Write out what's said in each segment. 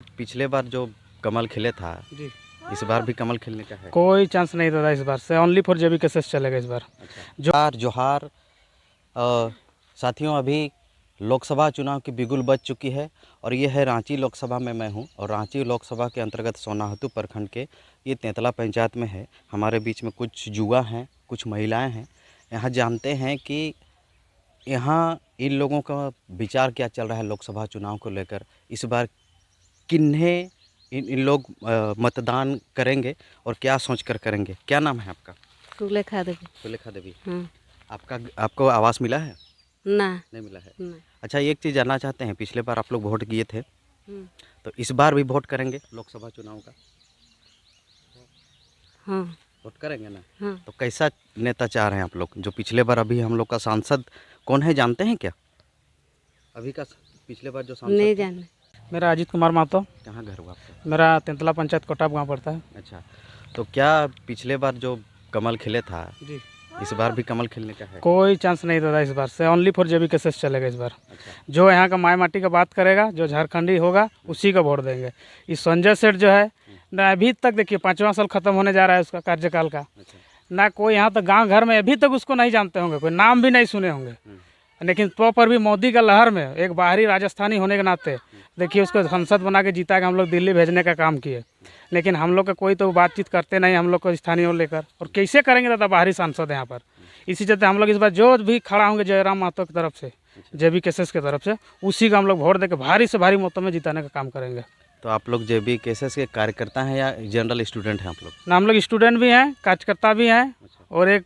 पिछले बार जो कमल खिले था, जी, इस बार भी कमल खिलने का है। कोई चांस नहीं दादा इस बार से। ओनली फॉर जेबी केसेस चलेगा इस बार। अच्छा जोहार। साथियों, अभी लोकसभा चुनाव की बिगुल बज चुकी है और ये है रांची लोकसभा में मैं हूँ और रांची लोकसभा के अंतर्गत सोनाहतू प्रखंड के ये तेंतला पंचायत में है। हमारे बीच में कुछ युवा हैं, कुछ महिलाएं हैं। यहाँ जानते हैं कि यहाँ इन लोगों का विचार क्या चल रहा है लोकसभा चुनाव को लेकर। इस बार किन्हें इन लोग मतदान करेंगे और क्या सोचकर करेंगे। क्या नाम है आपका? सुलेखा देवी। सुलेखा देवी। हाँ। आपको आवास मिला है? ना। नहीं मिला है। ना। अच्छा, एक चीज़ जानना चाहते हैं, पिछले बार आप लोग वोट किए थे, हम्म। तो इस बार भी वोट करेंगे लोकसभा चुनाव का? हाँ। वोट करेंगे ना? हाँ। तो कैसा नेता चाह रहे हैं आप लोग? जो पिछले बार अभी हम लोग का सांसद कौन है जानते हैं क्या? अभी का पिछले बार जो सांसद नहीं थे? जाने। मेरा अजीत कुमार महतो। कहाँ घर हुआ आपका? मेरा तेंतला पंचायत कोटाप गाँव पड़ता है। अच्छा, तो क्या पिछले बार जो कमल खिले था, जी, इस बार भी कमल खिलने का है? कोई चांस नहीं दादा इस बार से। ओनली फॉर जेबी केसेस चलेगा इस बार। अच्छा। जो यहाँ का माई माटी का बात करेगा, जो झारखंडी होगा, उसी का वोट देंगे। इस संजय सेठ जो है ना, अभी तक देखिए 5वां साल खत्म होने जा रहा है उसका कार्यकाल का। अच्छा। ना कोई यहाँ तक गांव घर में अभी तक उसको नहीं जानते होंगे, कोई नाम भी नहीं सुने होंगे। लेकिन तो पर भी मोदी का लहर में एक बाहरी राजस्थानी होने के नाते देखिए उसको संसद बना के जीता के हम लोग दिल्ली भेजने का काम किए। लेकिन हम लोग का कोई तो बातचीत करते नहीं हम लोग को स्थानीय लेकर, और कैसे करेंगे दादा बाहरी सांसद यहाँ पर। इसी चलते हम लोग इस बार जो भी खड़ा होंगे जयराम महतो की तरफ से, जेबी केसेस की तरफ से, उसी का हम लोग वोट देकर भारी से भारी मतों में जिताने का काम करेंगे। तो आप लोग जेबी केसेस के कार्यकर्ता हैं या जनरल स्टूडेंट हैं आप लोग? ना, हम लोग स्टूडेंट भी हैं, कार्यकर्ता भी हैं, और एक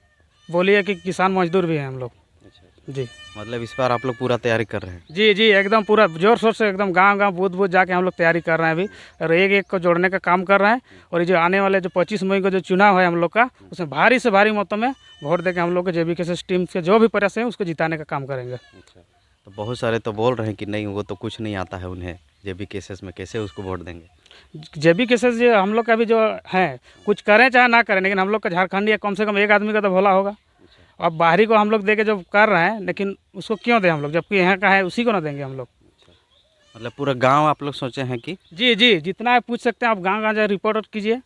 बोलिए कि किसान मजदूर भी हैं हम लोग। अच्छा। जी, मतलब इस बार आप लोग पूरा तैयारी कर रहे हैं? जी जी, एकदम पूरा जोर शोर से एकदम गांव गांव बूथ बूथ जाके हम लोग तैयारी कर रहे हैं अभी, और एक एक को जोड़ने का काम कर रहे हैं। और ये जो आने वाले जो 25 मई को जो चुनाव है हम लोग का, उसमें भारी से भारी मतों में वोट देके हम लोग के जेबी केसेस टीम के जो भी प्रयास हैं उसको जिताने का काम करेंगे। अच्छा, तो बहुत सारे तो बोल रहे हैं कि नहीं वो तो कुछ नहीं आता है उन्हें, जेबी केसेस में कैसे उसको वोट देंगे? जेबी केसेस जो हम लोग का भी जो है, कुछ करें चाहे ना करें, लेकिन हम लोग का झारखंडी कम से कम एक आदमी का तो भला होगा। अब बाहरी को हम लोग दे के जो कर रहे हैं, लेकिन उसको क्यों दें हम लोग, जबकि यहाँ का है उसी को ना देंगे हम लोग। मतलब पूरा गांव आप लोग सोचे हैं कि? जी जी, जितना आप पूछ सकते हैं आप गांव गांव जाए रिपोर्ट कीजिए,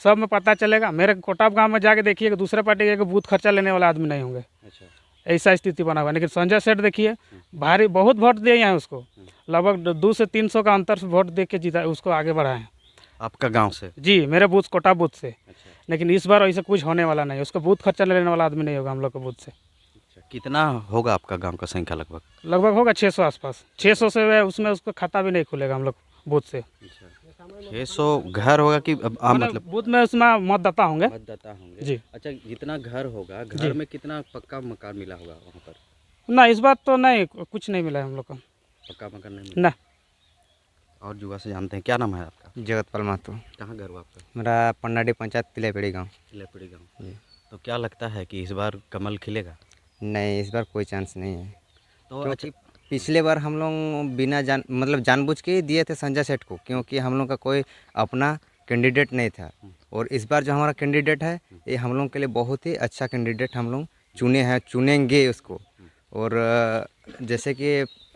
सब में पता चलेगा। मेरे कोटाप गांव में जाके देखिए कि दूसरे पार्टी के बूथ खर्चा लेने वाला आदमी नहीं होंगे। अच्छा। ऐसा स्थिति बना हुआ है। लेकिन संजय सेठ देखिए भारी बहुत वोट दिए हैं उसको, लगभग 200 से 300 का अंतर से वोट दे के जीता, उसको आगे बढ़ाए हैं। आपका गांव से? जी, मेरे बूथ कोटा बूथ से। अच्छा। लेकिन इस बार ऐसा कुछ होने वाला नहीं, उसको बूथ खर्चा लेने वाला आदमी नहीं होगा हम लोग के बूथ से। अच्छा, कितना होगा आपका गांव का संख्या लगभग? लगभग होगा 600 आसपास। 600 से उसमें उसका खाता भी नहीं खुलेगा हम लोग बूथ से। 600 घर होगा कि मतलब बूथ में उसमें मतदाता होंगे। मतदाता होंगे जी। अच्छा, जितना घर होगा, घर में कितना पक्का मकान मिला होगा वहाँ पर? ना, इस बार तो नहीं, कुछ नहीं मिला है हम लोग को। पक्का मकान नहीं मिला? ना। और युवा से जानते हैं, क्या नाम है आपका? जगतपाल महतो। कहाँ घर हुआ आपका? मेरा पन्नाडी पंचायत तिलेपेड़ी गाँव। तिलेपड़ी गाँव। तो क्या लगता है कि इस बार कमल खिलेगा? नहीं, इस बार कोई चांस नहीं है, तो क्योंकि पिछले बार हम लोग बिना मतलब जानबूझ के ही दिए थे संजय सेठ को, क्योंकि हम लोग का कोई अपना कैंडिडेट नहीं था। और इस बार जो हमारा कैंडिडेट है ये हम लोग के लिए बहुत ही अच्छा कैंडिडेट हम लोग चुने हैं, चुनेंगे उसको। और जैसे कि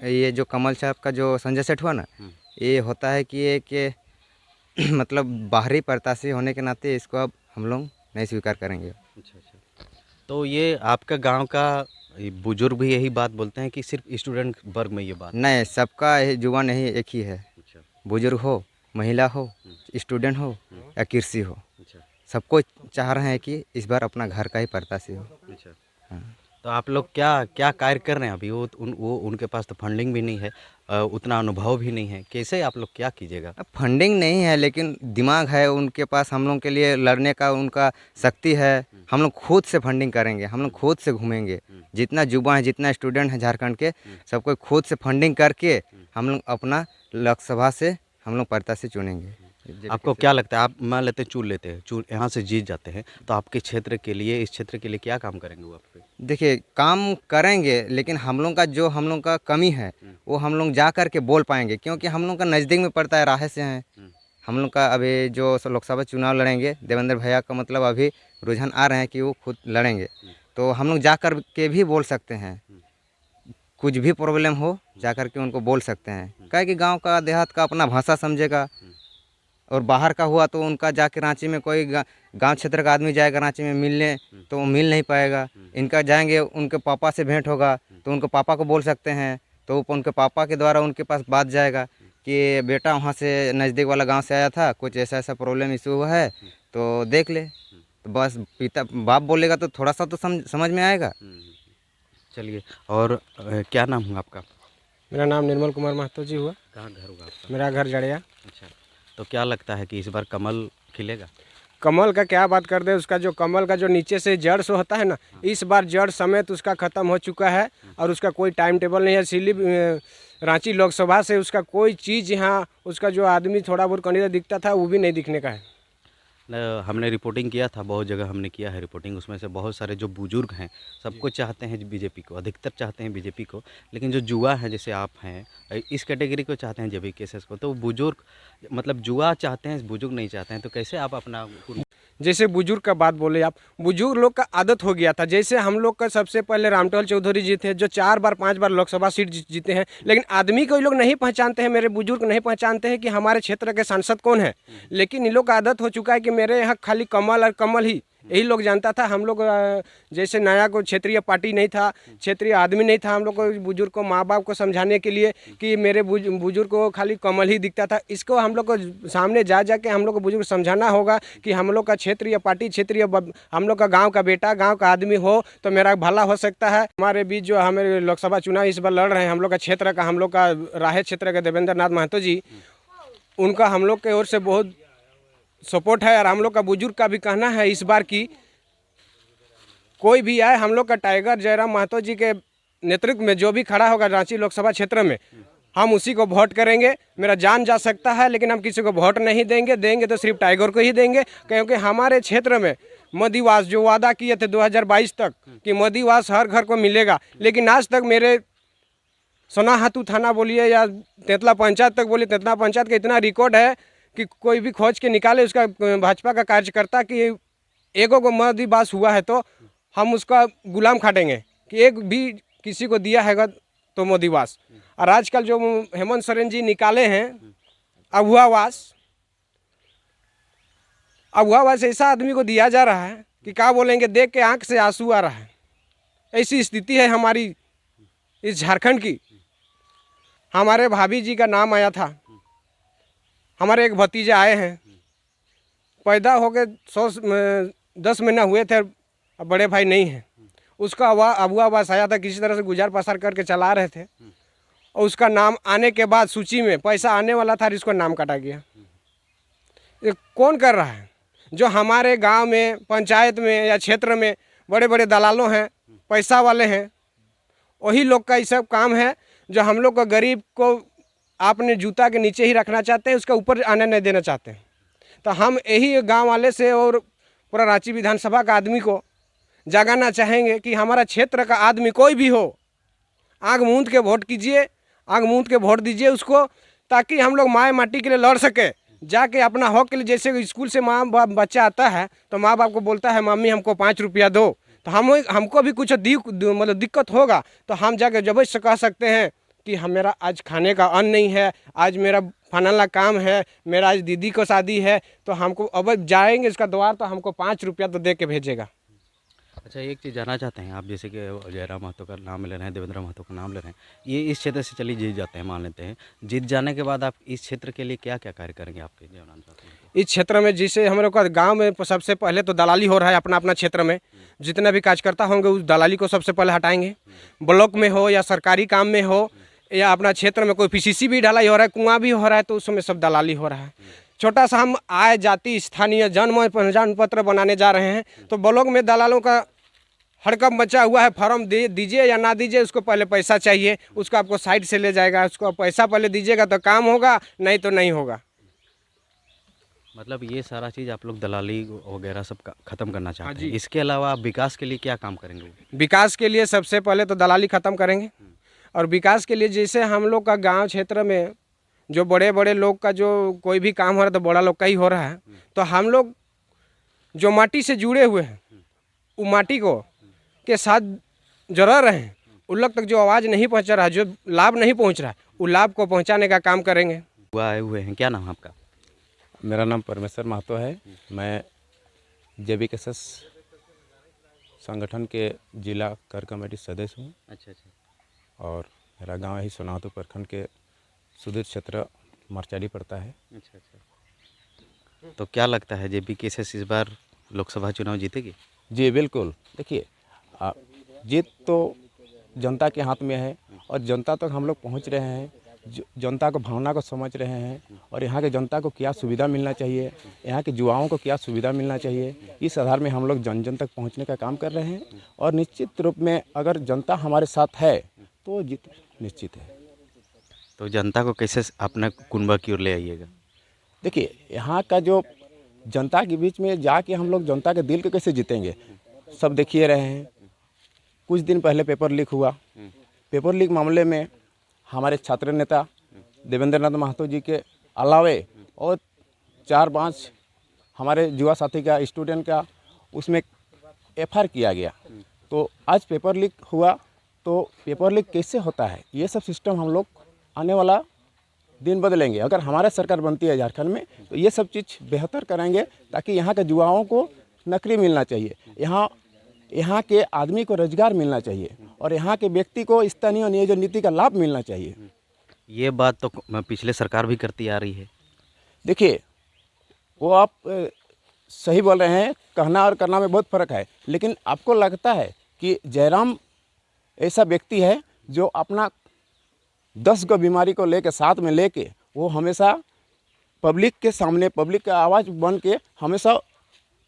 ये जो कमल साहब का जो संजय सेठ हुआ ना, ये होता है कि एक मतलब बाहरी प्रत्याशी होने के नाते इसको अब हम लोग नहीं स्वीकार करेंगे। अच्छा अच्छा, तो ये आपका गांव का बुजुर्ग भी यही बात बोलते हैं कि सिर्फ स्टूडेंट वर्ग में ये बात? नहीं, सबका जुबान नहीं एक ही है। अच्छा। बुजुर्ग हो, महिला हो, स्टूडेंट हो या कृषि हो, अच्छा। सबको चाह रहे हैं कि इस बार अपना घर का ही प्रत्याशी हो। अच्छा। हाँ। तो आप लोग क्या क्या कार्य कर रहे हैं अभी? वो उनके पास तो फंडिंग भी नहीं है, उतना अनुभव भी नहीं है, कैसे आप लोग क्या कीजिएगा? अब फंडिंग नहीं है लेकिन दिमाग है उनके पास, हम लोग के लिए लड़ने का उनका शक्ति है। हम लोग खुद से फंडिंग करेंगे, हम लोग खुद से घूमेंगे। जितना युवा है, जितना स्टूडेंट है झारखंड के, सबको खुद से फंडिंग करके हम लोग अपना लोकसभा से हम लोग प्रत्याशी चुनेंगे। आपको क्या लगता है, आप मान लेते चुन लेते हैं, चुन यहाँ से जीत जाते हैं, तो आपके क्षेत्र के लिए, इस क्षेत्र के लिए क्या काम करेंगे वो आप पे? देखिए, काम करेंगे लेकिन हम लोग का जो हम लोग का कमी है वो हम लोग जा कर के बोल पाएंगे, क्योंकि हम लोग का नज़दीक में पड़ता है, राह से हैं हम लोग का। अभी जो लोकसभा चुनाव लड़ेंगे देवेंद्र भैया का, मतलब अभी रुझान आ रहे हैं कि वो खुद लड़ेंगे, तो हम लोग जा कर के भी बोल सकते हैं। कुछ भी प्रॉब्लम हो जा कर के उनको बोल सकते हैं। क्या कि गांव का देहात का अपना भाषा समझेगा, और बाहर का हुआ तो उनका जाके रांची में कोई गांव क्षेत्र का आदमी जाएगा रांची में मिलने तो वो मिल नहीं पाएगा। इनका जाएंगे उनके पापा से भेंट होगा तो उनके पापा को बोल सकते हैं, तो वो उनके पापा के द्वारा उनके पास बात जाएगा कि बेटा वहाँ से नज़दीक वाला गांव से आया था, कुछ ऐसा ऐसा प्रॉब्लम इशू हुआ है तो देख ले। तो बस पिता बाप बोलेगा तो थोड़ा सा तो समझ में आएगा। चलिए, और क्या नाम है आपका? मेरा नाम निर्मल कुमार महतो जी हुआ। कहाँ घर होगा आपका? मेरा घर जड़िया। अच्छा, तो क्या लगता है कि इस बार कमल खिलेगा? कमल का क्या बात कर दे, उसका जो कमल का जो नीचे से जड़ से होता है ना, इस बार जड़ समेत उसका ख़त्म हो चुका है और उसका कोई टाइम टेबल नहीं है। इसीलिए रांची लोकसभा से उसका कोई चीज़ यहाँ उसका जो आदमी थोड़ा बहुत कैंडिडेट दिखता था वो भी नहीं दिखने का है। हमने रिपोर्टिंग किया था, बहुत जगह हमने किया है रिपोर्टिंग, उसमें से बहुत सारे जो बुजुर्ग हैं सबको चाहते हैं बीजेपी को, अधिकतर चाहते हैं बीजेपी को, लेकिन जो जुआ है जैसे आप हैं इस कैटेगरी को चाहते हैं जेबी केसेस को, तो बुजुर्ग मतलब जुआ चाहते हैं, बुजुर्ग नहीं चाहते हैं, तो कैसे आप अपना जैसे बुजुर्ग का बात बोले आप, बुजुर्ग लोग का आदत हो गया था। जैसे हम लोग का सबसे पहले रामटोल चौधरी जी थे जो 4 बार 5 बार लोकसभा सीट जीते हैं, लेकिन आदमी को ये लोग नहीं पहचानते हैं, मेरे बुजुर्ग नहीं पहचानते हैं कि हमारे क्षेत्र के सांसद कौन है। लेकिन इन लोग का आदत हो चुका है कि मेरे यहाँ खाली कमल और कमल ही यही लोग जानता था। हम लोग जैसे नया कोई क्षेत्रीय पार्टी नहीं था, क्षेत्रीय आदमी नहीं था, हम लोग को बुजुर्ग को माँ बाप को समझाने के लिए कि मेरे बुजुर्ग को खाली कमल ही दिखता था। इसको हम लोग को सामने जा के हम लोग को बुजुर्ग समझाना होगा कि हम लोग का क्षेत्रीय पार्टी, क्षेत्रीय हम लोग का गाँव का बेटा, गाँव का आदमी हो तो मेरा भला हो सकता है। हमारे बीच जो हमारे लोकसभा चुनाव इस बार लड़ रहे हैं, हम लोग का क्षेत्र का, हम लोग का राहे क्षेत्र के देवेंद्र नाथ महतो जी, उनका हम लोग की ओर से बहुत सपोर्ट है। और हम लोग का बुजुर्ग का भी कहना है इस बार की कोई भी आए, हम लोग का टाइगर जयराम महतो जी के नेतृत्व में जो भी खड़ा होगा रांची लोकसभा क्षेत्र में, हम उसी को वोट करेंगे। मेरा जान जा सकता है लेकिन हम किसी को वोट नहीं देंगे, देंगे तो सिर्फ टाइगर को ही देंगे। क्योंकि हमारे क्षेत्र में मोदीवास जो वादा किए थे 2022 तक कि मोदीवास हर घर को मिलेगा, लेकिन आज तक मेरे सोनाहातू थाना बोलिए या तेतला पंचायत तक बोलिए, तेतला पंचायत का इतना रिकॉर्ड है कि कोई भी खोज के निकाले उसका भाजपा का कार्यकर्ता कि एगो को मोदीवास हुआ है तो हम उसका गुलाम खाटेंगे कि एक भी किसी को दिया है तो मोदीवास। और आजकल जो हेमंत सोरेन जी निकाले हैं अभुआवास, अभुआवास ऐसा आदमी को दिया जा रहा है कि क्या बोलेंगे, देख के आंख से आंसू आ रहा है। ऐसी स्थिति है हमारी इस झारखंड की। हमारे भाभी जी का नाम आया था, हमारे एक भतीजे आए हैं, पैदा हो के 10 महीना हुए थे, अब बड़े भाई नहीं हैं, उसका अबुआवास आया था, किसी तरह से गुजार पसार करके चला रहे थे और उसका नाम आने के बाद सूची में पैसा आने वाला था और इसको नाम काटा गया। ये कौन कर रहा है? जो हमारे गांव में, पंचायत में या क्षेत्र में बड़े बड़े दलालों हैं, पैसा वाले हैं, वही लोग का ये सब काम है। जो हम लोग को गरीब को आपने जूता के नीचे ही रखना चाहते हैं, उसका ऊपर आने नहीं देना चाहते हैं। तो हम यही गांव वाले से और पूरा रांची विधानसभा का आदमी को जगाना चाहेंगे कि हमारा क्षेत्र का आदमी कोई भी हो, आँख मूंद के वोट कीजिए, आँख मूंद के वोट दीजिए उसको, ताकि हम लोग माए माटी के लिए लड़ सके, जाके अपना हक के लिए। जैसे स्कूल से माँ बाप बच्चा आता है तो माँ बाप को बोलता है मम्मी हमको 5 रुपया दो, तो हमको भी कुछ मतलब दिक्कत होगा तो हम जाके जब से कह सकते हैं कि हम मेरा आज खाने का अन्न नहीं है, आज मेरा फलाना काम है, मेरा आज दीदी को शादी है, तो हमको अब जाएंगे इसका द्वार तो हमको 5 रुपया तो दे के भेजेगा। अच्छा, एक चीज़ जानना चाहते हैं आप, जैसे कि जयराम महतो का नाम ले रहे हैं, देवेंद्र महतो का नाम ले रहे हैं, ये इस क्षेत्र से चलिए जीत जाते हैं, मान लेते हैं, जीत जाने के बाद आप इस क्षेत्र के लिए क्या क्या कार्य करेंगे आपके जानना चाहते हैं? इस क्षेत्र में जिसे हम लोग का गाँव में सबसे पहले तो दलाली हो रहा है अपना अपना क्षेत्र में, जितने भी कार्यकर्ता होंगे उस दलाली को सबसे पहले हटाएंगे। ब्लॉक में हो या सरकारी काम में हो या अपना क्षेत्र में कोई PCC भी ढलाई हो रहा है, कुआं भी हो रहा है, तो उसमें सब दलाली हो रहा है। छोटा सा हम आय जाति स्थानीय जन्म पहचान पत्र बनाने जा रहे हैं, तो ब्लॉक में दलालों का हड़कंप मचा हुआ है। फॉर्म दे दीजिए या ना दीजिए, उसको पहले पैसा चाहिए, उसको आपको साइड से ले जाएगा, उसको पैसा पहले दीजिएगा तो काम होगा, नहीं तो नहीं होगा। मतलब ये सारा चीज़ आप लोग दलाली वगैरह सब ख़त्म करना चाहते हैं। जी। इसके अलावा आप विकास के लिए क्या काम करेंगे? विकास के लिए सबसे पहले तो दलाली ख़त्म करेंगे, और विकास के लिए जैसे हम लोग का गांव क्षेत्र में जो बड़े बड़े लोग का जो कोई भी काम हो रहा है तो बड़ा लोग का ही हो रहा है, तो हम लोग जो माटी से जुड़े हुए हैं वो माटी को के साथ जड़ रहे हैं, उन लोग तक जो आवाज़ नहीं पहुंचा रहा, जो लाभ नहीं पहुंच रहा है, वो लाभ को पहुंचाने का काम करेंगे। युवा आए हुए हैं, क्या नाम है आपका? मेरा नाम परमेश्वर महतो है। मैं JBKSS संगठन के जिला कर कमेटी सदस्य हूँ अच्छा अच्छा। और मेरा गांव ही सोनाहतू प्रखंड के सुदूर क्षेत्र मरचाली पड़ता है। अच्छा अच्छा। तो क्या लगता है JBKSS इस बार लोकसभा चुनाव जीतेगी? जी बिल्कुल। देखिए, जीत तो जनता के हाथ में है और जनता तक हम लोग पहुंच रहे हैं, जनता को भावना को समझ रहे हैं और यहाँ के जनता को क्या सुविधा मिलना चाहिए, यहाँ के युवाओं को क्या सुविधा मिलना चाहिए, इस आधार में हम लोग जन जन तक पहुँचने का काम कर रहे हैं। और निश्चित रूप में अगर जनता हमारे साथ है तो जीत निश्चित है। तो जनता को कैसे अपने कुनबा की ओर ले आइएगा? देखिए, यहाँ का जो जनता के बीच में जाके हम लोग जनता के दिल को कैसे जीतेंगे, सब देखिए रहे हैं। कुछ दिन पहले पेपर लीक हुआ। पेपर लीक मामले में हमारे छात्र नेता देवेंद्र नाथ महतो जी के अलावे और 4-5 हमारे युवा साथी का, स्टूडेंट का उसमें FIR किया गया। तो आज पेपर लीक हुआ, तो पेपर लीक कैसे होता है, ये सब सिस्टम हम लोग आने वाला दिन बदलेंगे। अगर हमारा सरकार बनती है झारखंड में तो ये सब चीज़ बेहतर करेंगे ताकि यहाँ के युवाओं को नौकरी मिलना चाहिए, यहाँ के आदमी को रोजगार मिलना चाहिए और यहाँ के व्यक्ति को स्थानीय नियोजन नीति का लाभ मिलना चाहिए। ये बात तो पिछले सरकार भी करती आ रही है। देखिए, वो आप सही बोल रहे हैं, कहना और करना में बहुत फ़र्क है। लेकिन आपको लगता है कि जयराम ऐसा व्यक्ति है जो अपना 10 गो बीमारी को लेकर साथ में लेके वो हमेशा पब्लिक के सामने, पब्लिक का आवाज़ बन के हमेशा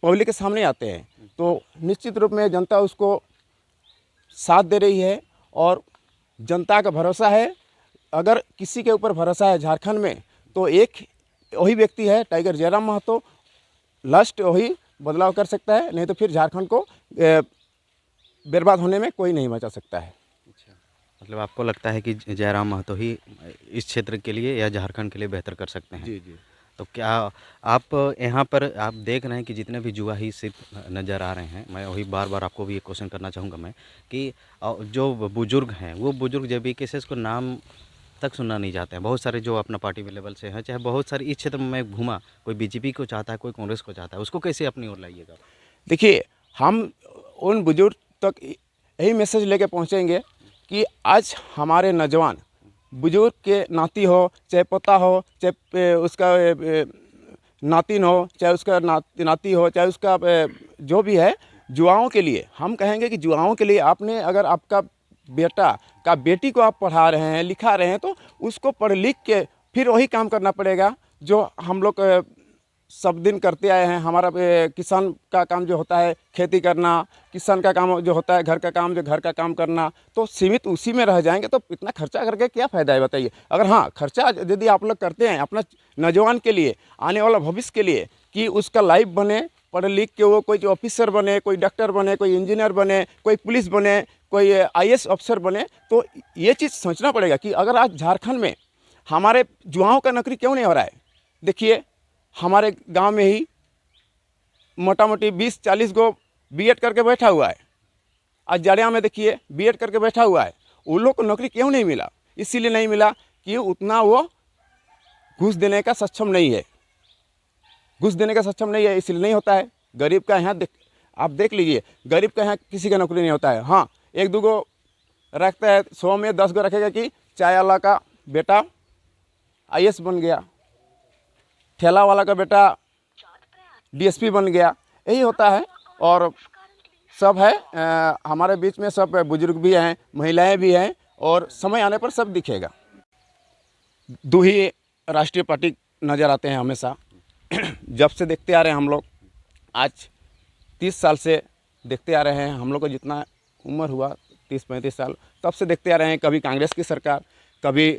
पब्लिक के सामने आते हैं। तो निश्चित रूप में जनता उसको साथ दे रही है और जनता का भरोसा है। अगर किसी के ऊपर भरोसा है झारखंड में तो एक वही व्यक्ति है टाइगर जयराम महतो। लास्ट वही बदलाव कर सकता है, नहीं तो फिर झारखंड को बर्बाद होने में कोई नहीं बचा सकता है। मतलब आपको लगता है कि जयराम महतो ही इस क्षेत्र के लिए या झारखंड के लिए बेहतर कर सकते हैं? जी। तो क्या आप यहाँ पर आप देख रहे हैं कि जितने भी युवा ही सिर्फ नज़र आ रहे हैं, मैं वही बार बार आपको भी एक क्वेश्चन करना चाहूँगा मैं कि जो बुजुर्ग हैं वो बुजुर्ग JBKSS को नाम तक सुनना नहीं चाहते हैं। बहुत सारे जो अपना पार्टी में लेवल से हैं, चाहे बहुत सारे इस क्षेत्र में मैं घूमा, कोई BJP को चाहता है, कोई कांग्रेस को चाहता है, उसको कैसे अपनी ओर लाइएगा? देखिए, हम उन बुजुर्ग तक यही मैसेज लेके पहुँचेंगे कि आज हमारे नौजवान बुजुर्ग के नाती हो, चाहे पोता हो, चाहे उसका नातिन हो, चाहे उसका नाती हो, चाहे उसका जो भी है, युवाओं के लिए हम कहेंगे कि युवाओं के लिए आपने अगर आपका बेटा का बेटी को आप पढ़ा रहे हैं, लिखा रहे हैं तो उसको पढ़ लिख के फिर वही काम करना पड़ेगा जो हम लोग सब दिन करते आए हैं। हमारा किसान का काम जो होता है खेती करना, किसान का काम जो होता है घर का काम, जो घर का काम करना, तो सीमित उसी में रह जाएंगे तो इतना खर्चा करके क्या फ़ायदा है बताइए। अगर हाँ, खर्चा यदि आप लोग करते हैं अपना नौजवान के लिए, आने वाला भविष्य के लिए कि उसका लाइफ बने, पढ़ लिख के वो कोई ऑफिसर बने, कोई डॉक्टर बने, कोई इंजीनियर बने, कोई पुलिस बने, कोई IAS अफसर बने, तो ये चीज़ सोचना पड़ेगा कि अगर आज झारखंड में हमारे युवाओं का नौकरी क्यों नहीं हो रहा है। देखिए, हमारे गांव में ही मोटा मोटी 20-40 गो B.Ed करके बैठा हुआ है। आज जाड़िया में देखिए B.Ed करके बैठा हुआ है। उन लोग को नौकरी क्यों नहीं मिला? इसीलिए नहीं मिला कि उतना वो घूस देने का सक्षम नहीं है। घूस देने का सक्षम नहीं है, इसलिए नहीं होता है। गरीब का यहाँ आप देख लीजिए, गरीब का यहाँ किसी का नौकरी नहीं होता है। हाँ, 1-2 गो रखता है, 100 में 10 गो रखेगा कि चाय वाला का बेटा IAS बन गया, ठेला वाला का बेटा DSP बन गया, यही होता है। और सब है हमारे बीच में, सब बुजुर्ग भी हैं, महिलाएं भी हैं और समय आने पर सब दिखेगा। 2 ही राष्ट्रीय पार्टी नज़र आते हैं हमेशा। जब से देखते आ रहे हैं हम लोग, आज 30 साल से देखते आ रहे हैं। हम लोग को जितना उम्र हुआ 30-35 साल, तब से देखते आ रहे हैं। कभी कांग्रेस की सरकार, कभी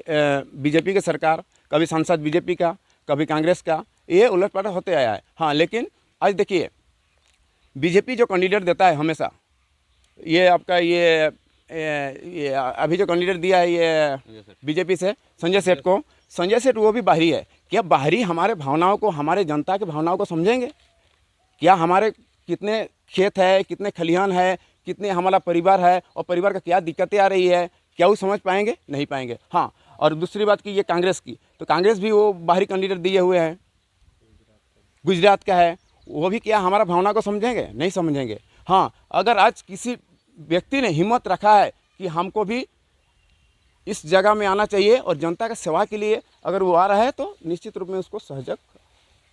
BJP की सरकार, कभी सांसद BJP का, कभी कांग्रेस का, ये उलटपलट होते आया है। हाँ, लेकिन आज देखिए BJP जो कैंडिडेट देता है हमेशा, ये आपका ये अभी जो कैंडिडेट दिया है ये BJP से संजय सेठ को, संजय सेठ वो भी बाहरी है। क्या बाहरी हमारे भावनाओं को, हमारे जनता के भावनाओं को समझेंगे? क्या हमारे कितने खेत है, कितने खलिहान है, कितने हमारा परिवार है और परिवार का क्या दिक्कतें आ रही है, क्या वो समझ पाएंगे? नहीं पाएंगे। हाँ, और दूसरी बात की ये कांग्रेस की, तो कांग्रेस भी वो बाहरी कैंडिडेट दिए हुए हैं, गुजरात का है, वो भी क्या हमारा भावना को समझेंगे? नहीं समझेंगे। हाँ, अगर आज किसी व्यक्ति ने हिम्मत रखा है कि हमको भी इस जगह में आना चाहिए और जनता का सेवा के लिए अगर वो आ रहा है, तो निश्चित रूप में उसको सहयोग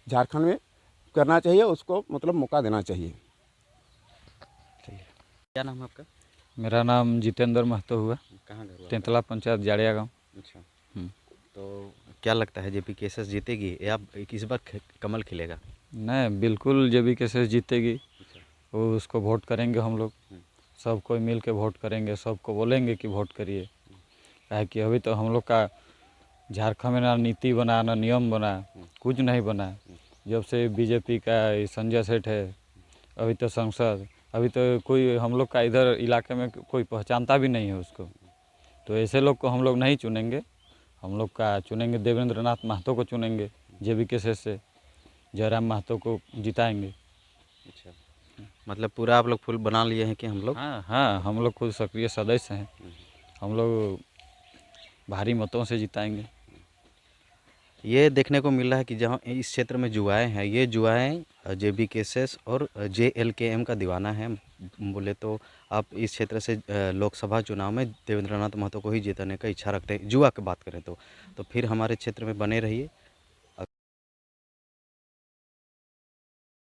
झारखंड में करना चाहिए, उसको मतलब मौका देना चाहिए। क्या नाम है आपका? मेरा नाम जितेंद्र महतो हुआ, कहाँ घर हुआ? तेंतला पंचायत जाड़िया गाँव। अच्छा, तो क्या लगता है जेपी केसेस जीतेगी या इस बार कमल खिलेगा? नहीं, बिल्कुल जेबी केसेस जीतेगी। वो उसको वोट करेंगे हम लोग, सब कोई मिल के वोट करेंगे, सबको बोलेंगे कि वोट करिए। काहे कि अभी तो हम लोग का झारखंड में ना नीति बना, ना नियम बना, कुछ नहीं बना। जब से बीजेपी का ये संजय सेठ है, अभी तो सांसद, अभी तो कोई हम लोग का इधर इलाके में कोई पहचानता भी नहीं है उसको। तो ऐसे लोग को हम लोग नहीं चुनेंगे, हम लोग का चुनेंगे देवेंद्र नाथ महतो को चुनेंगे, जेबी केसेस से जयराम महतो को जिताएंगे। अच्छा, मतलब पूरा आप लोग फुल बना लिए हैं कि हम लोग? हाँ हाँ, हम लोग खुद सक्रिय सदस्य हैं, हम लोग भारी मतों से जिताएंगे। ये देखने को मिल रहा है कि जहाँ इस क्षेत्र में जुआएँ हैं, ये जुआएँ जेबी केसेस और JLKM का दीवाना है। बोले तो आप इस क्षेत्र से लोकसभा चुनाव में देवेंद्र नाथ महतो को ही जिताने का इच्छा रखते हैं, जुआ की बात करें तो फिर हमारे क्षेत्र में बने रहिए।